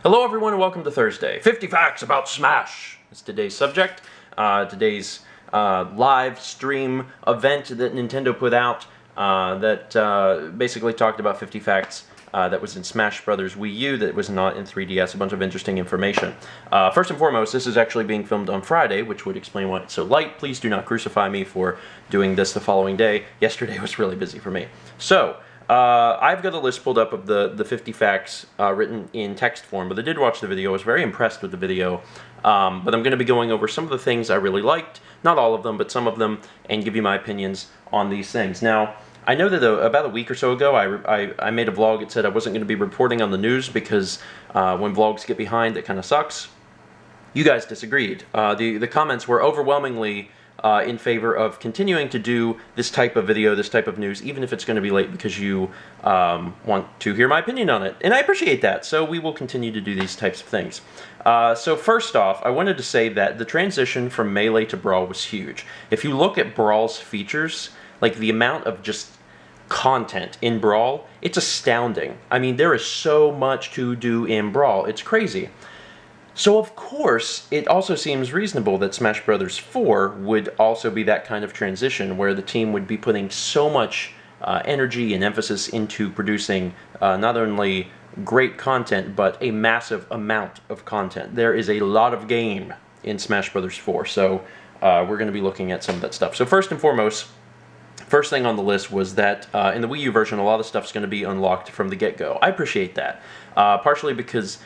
Hello everyone and welcome to Thursday. 50 facts about Smash is today's subject. Today's live stream event that Nintendo put out that basically talked about 50 facts that was in Smash Brothers Wii U that was not in 3DS, a bunch of interesting information. First and foremost, this is actually being filmed on Friday, which would explain why it's so light. Please do not crucify me for doing this the following day. Yesterday was really busy for me. So, I've got a list pulled up of the 50 facts written in text form, but I did watch the video. I was very impressed with the video, but I'm going to be going over some of the things I really liked, not all of them, but some of them, and give you my opinions on these things. Now, I know that about a week or so ago, I made a vlog. It said I wasn't going to be reporting on the news because when vlogs get behind, it kind of sucks. You guys disagreed. The comments were overwhelmingly in favor of continuing to do this type of video, this type of news, even if it's going to be late because you want to hear my opinion on it. And I appreciate that, so we will continue to do these types of things. So first off, I wanted to say that the transition from Melee to Brawl was huge. If you look at Brawl's features, like the amount of just content in Brawl, it's astounding. I mean, there is so much to do in Brawl. It's crazy. So of course, it also seems reasonable that Smash Bros. 4 would also be that kind of transition where the team would be putting so much energy and emphasis into producing not only great content, but a massive amount of content. There is a lot of game in Smash Bros. 4, so we're going to be looking at some of that stuff. So first and foremost, first thing on the list was that in the Wii U version, a lot of stuff's going to be unlocked from the get-go. I appreciate that, partially because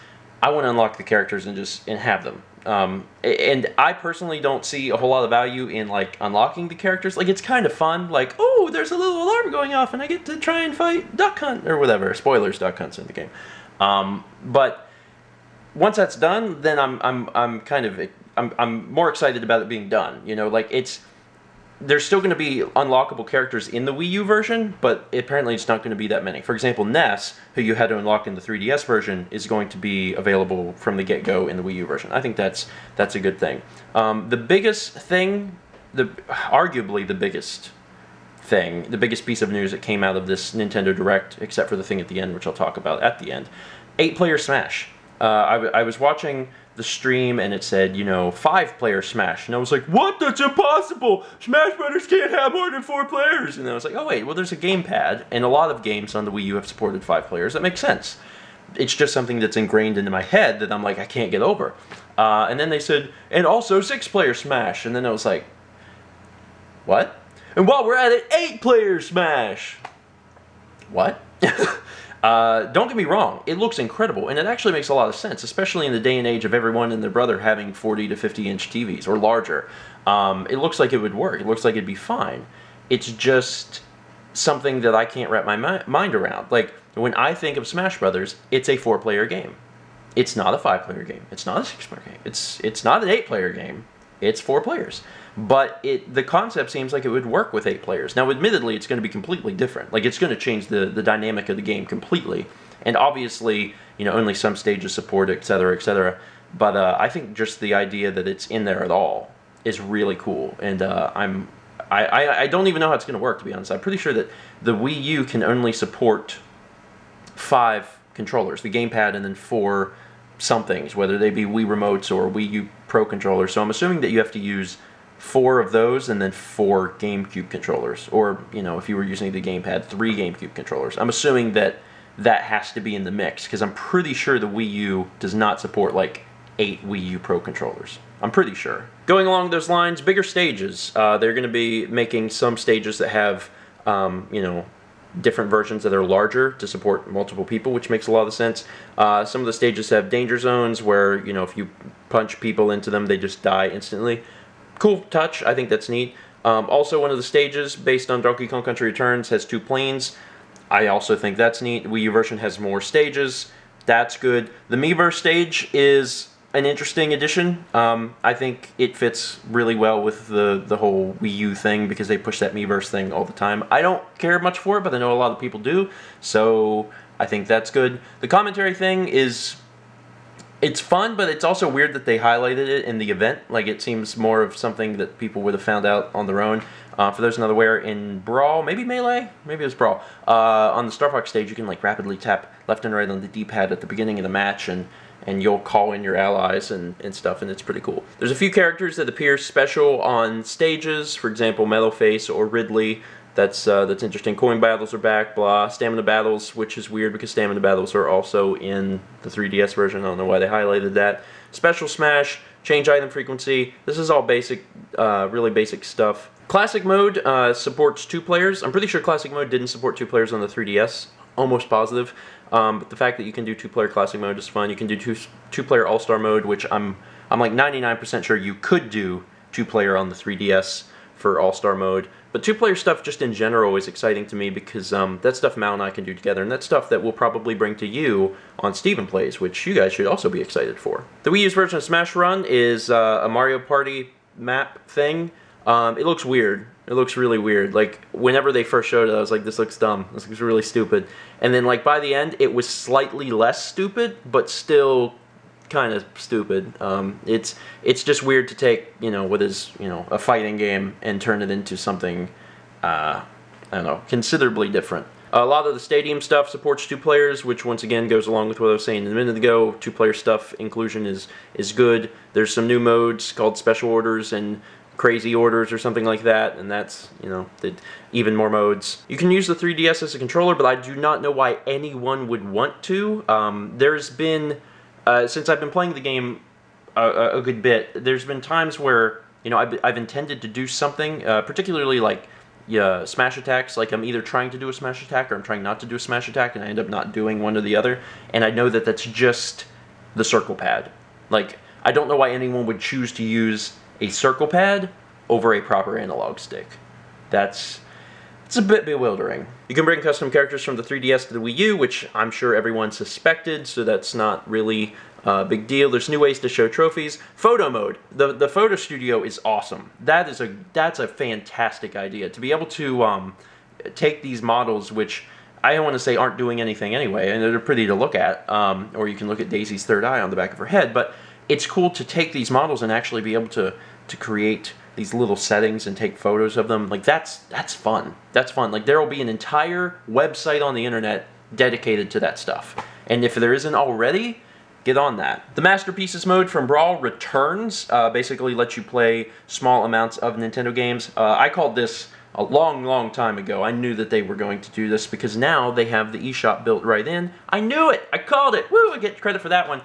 I want to unlock the characters and have them. And I personally don't see a whole lot of value in like unlocking the characters. Like, it's kind of fun. Like, oh, there's a little alarm going off, and I get to try and fight Duck Hunt or whatever. Spoilers, Duck Hunt's in the game. But once that's done, then I'm more excited about it being done. You know, like there's still going to be unlockable characters in the Wii U version, but apparently it's not going to be that many. For example, Ness, who you had to unlock in the 3DS version, is going to be available from the get-go in the Wii U version. I think that's a good thing. The biggest thing, arguably the biggest thing, the biggest piece of news that came out of this Nintendo Direct, except for the thing at the end, which I'll talk about at the end, 8-player Smash. I was watching the stream and it said, you know, 5-player Smash, and I was like, what? That's impossible! Smash Brothers can't have more than 4 players! And I was like, oh wait, well there's a gamepad, and a lot of games on the Wii U have supported 5 players. That makes sense. It's just something that's ingrained into my head that I'm like, I can't get over. And then they said, and also 6-player Smash, and then I was like, what? And while we're at it, 8-player Smash! What? Don't get me wrong, it looks incredible, and it actually makes a lot of sense, especially in the day and age of everyone and their brother having 40 to 50-inch TVs, or larger. It looks like it would work. It looks like it'd be fine. It's just something that I can't wrap my mind around. Like, when I think of Smash Brothers, it's a 4-player game. It's not a 5-player game. It's not a 6-player game. It's not an 8-player game. It's 4 players. But the concept seems like it would work with 8 players. Now, admittedly, it's going to be completely different. Like, it's going to change the dynamic of the game completely. And obviously, you know, only some stages support it, etc., etc. But I think just the idea that it's in there at all is really cool. And I don't even know how it's going to work, to be honest. I'm pretty sure that the Wii U can only support 5 controllers, the gamepad, and then 4 somethings, whether they be Wii remotes or Wii U Pro controllers. So I'm assuming that you have to use 4 of those and then 4 GameCube controllers, or, you know, if you were using the gamepad, 3 GameCube controllers. I'm assuming that has to be in the mix, because I'm pretty sure the Wii U does not support like 8 Wii U Pro controllers. I'm pretty sure. Going along those lines, bigger stages. They're going to be making some stages that have, you know, different versions that are larger to support multiple people, which makes a lot of sense. Some of the stages have danger zones where, you know, if you punch people into them, they just die instantly. Cool touch. I think that's neat. Also, one of the stages, based on Donkey Kong Country Returns, has 2 planes. I also think that's neat. The Wii U version has more stages. That's good. The Miiverse stage is an interesting addition. I think it fits really well with the whole Wii U thing, because they push that Miiverse thing all the time. I don't care much for it, but I know a lot of people do, so I think that's good. The commentary thing is... it's fun, but it's also weird that they highlighted it in the event. Like, it seems more of something that people would have found out on their own. For those not aware, in Brawl, maybe Melee? Maybe it was Brawl. On the Star Fox stage, you can like rapidly tap left and right on the D-pad at the beginning of the match, and and you'll call in your allies and stuff, and it's pretty cool. There's a few characters that appear special on stages, for example, Metalface or Ridley. That's interesting. Coin battles are back, blah. Stamina battles, which is weird because stamina battles are also in the 3DS version. I don't know why they highlighted that. Special Smash, change item frequency. This is all basic, really basic stuff. Classic mode supports 2 players. I'm pretty sure Classic mode didn't support 2 players on the 3DS. Almost positive. But the fact that you can do 2-player Classic mode is fun. You can do 2-player All-Star mode, which I'm like 99% sure you could do 2-player on the 3DS for All-Star mode. But 2-player stuff just in general is exciting to me because that's stuff Mal and I can do together, and that's stuff that we'll probably bring to you on Steven Plays, which you guys should also be excited for. The Wii U's version of Smash Run is a Mario Party map thing. It looks weird. It looks really weird. Like, whenever they first showed it, I was like, this looks dumb. This looks really stupid. And then, like, by the end, it was slightly less stupid, but still kind of stupid. It's just weird to take, what is, a fighting game and turn it into something, I don't know, considerably different. A lot of the stadium stuff supports 2 players, which once again goes along with what I was saying a minute ago. 2-player stuff inclusion is good. There's some new modes called Special Orders and Crazy Orders or something like that, and that's, even more modes. You can use the 3DS as a controller, but I do not know why anyone would want to. There's been, since I've been playing the game a good bit, there's been times where, I've intended to do something, particularly like smash attacks, like I'm either trying to do a smash attack or I'm trying not to do a smash attack, and I end up not doing one or the other, and I know that that's just the circle pad. Like, I don't know why anyone would choose to use a circle pad over a proper analog stick. It's a bit bewildering. You can bring custom characters from the 3DS to the Wii U, which I'm sure everyone suspected, so that's not really a big deal. There's new ways to show trophies. Photo mode. The photo studio is awesome. That's a fantastic idea. To be able to take these models, which I don't want to say aren't doing anything anyway, and they're pretty to look at, or you can look at Daisy's third eye on the back of her head, but it's cool to take these models and actually be able to create these little settings and take photos of them. Like, that's fun. That's fun. Like, there will be an entire website on the internet dedicated to that stuff. And if there isn't already, get on that. The Masterpieces mode from Brawl returns. Basically lets you play small amounts of Nintendo games. I called this a long time ago. I knew that they were going to do this because now they have the eShop built right in. I knew it! I called it! Woo! I get credit for that one.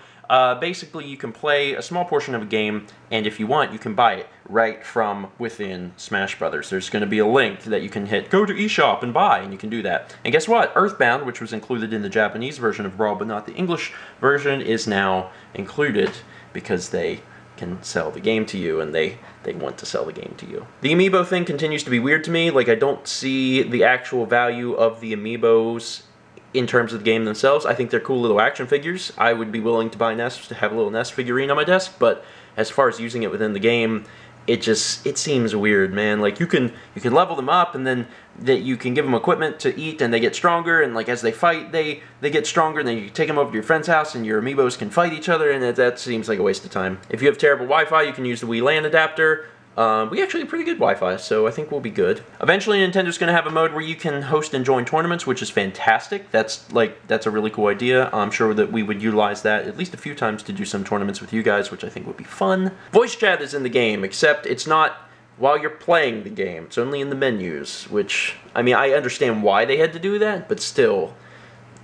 Basically, you can play a small portion of a game, and if you want, you can buy it right from within Smash Brothers. There's going to be a link that you can hit, go to eShop and buy, and you can do that. And guess what? Earthbound, which was included in the Japanese version of Brawl, but not the English version, is now included because they can sell the game to you, and they want to sell the game to you. The amiibo thing continues to be weird to me. Like, I don't see the actual value of the amiibos in terms of the game themselves. I think they're cool little action figures. I would be willing to buy Ness to have a little Ness figurine on my desk, but as far as using it within the game, it seems weird, man. Like, you can level them up, and then that you can give them equipment to eat, and they get stronger, and like as they fight, they get stronger, and then you take them over to your friend's house, and your amiibos can fight each other, and that seems like a waste of time. If you have terrible Wi-Fi, you can use the Wii LAN adapter. We actually have pretty good Wi-Fi, so I think we'll be good. Eventually, Nintendo's going to have a mode where you can host and join tournaments, which is fantastic. That's a really cool idea. I'm sure that we would utilize that at least a few times to do some tournaments with you guys, which I think would be fun. Voice chat is in the game, except it's not while you're playing the game. It's only in the menus, which, I mean, I understand why they had to do that, but still,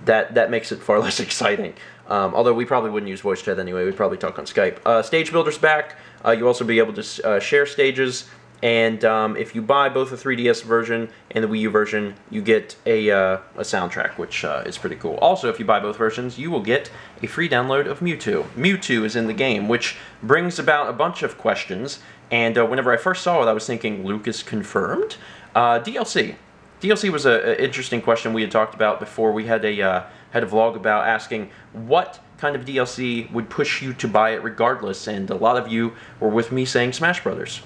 that makes it far less exciting. Although we probably wouldn't use voice chat anyway, we'd probably talk on Skype. Stage Builder's back. You'll also be able to share stages, and if you buy both the 3DS version and the Wii U version, you get a soundtrack, which is pretty cool. Also, if you buy both versions, you will get a free download of Mewtwo. Mewtwo is in the game, which brings about a bunch of questions, and whenever I first saw it, I was thinking, Luke is confirmed? DLC. DLC was an interesting question we had talked about before. We had a vlog about asking what kind of DLC would push you to buy it regardless, and a lot of you were with me saying Smash Brothers.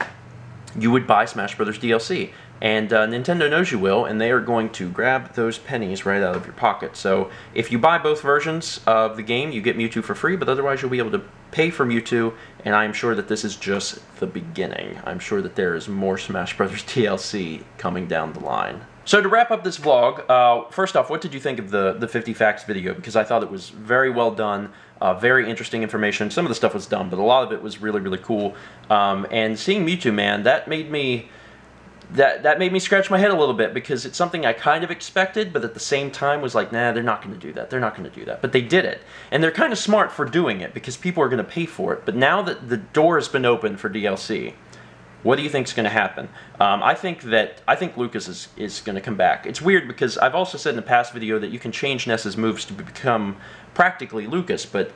You would buy Smash Brothers DLC, and Nintendo knows you will, and they are going to grab those pennies right out of your pocket. So if you buy both versions of the game, you get Mewtwo for free, but otherwise you'll be able to pay for Mewtwo, and I'm sure that this is just the beginning. I'm sure that there is more Smash Brothers DLC coming down the line. So to wrap up this vlog, first off, what did you think of the 50 Facts video? Because I thought it was very well done, very interesting information. Some of the stuff was dumb, but a lot of it was really, really cool. And seeing Mewtwo, man, that made me scratch my head a little bit, because it's something I kind of expected, but at the same time was like, nah, they're not going to do that. They're not going to do that. But they did it. And they're kind of smart for doing it, because people are going to pay for it. But now that the door has been opened for DLC, what do you think is going to happen? I think Lucas is going to come back. It's weird, because I've also said in the past video that you can change Ness's moves to become practically Lucas, but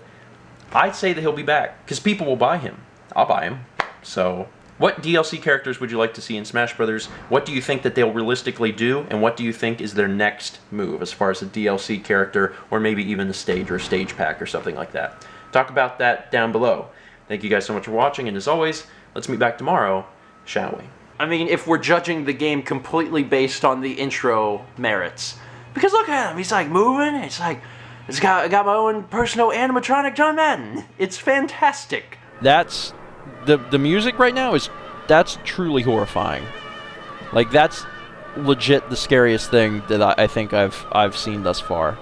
I'd say that he'll be back, because people will buy him. I'll buy him. So, what DLC characters would you like to see in Smash Brothers? What do you think that they'll realistically do, and what do you think is their next move as far as a DLC character, or maybe even a stage or a stage pack or something like that? Talk about that down below. Thank you guys so much for watching, and as always, let's meet back tomorrow, shall we? I mean, if we're judging the game completely based on the intro merits. Because look at him, he's like moving, it's like, I got my own personal animatronic John Madden. It's fantastic. That's, the music right now that's truly horrifying. Like, that's legit the scariest thing that I think I've seen thus far.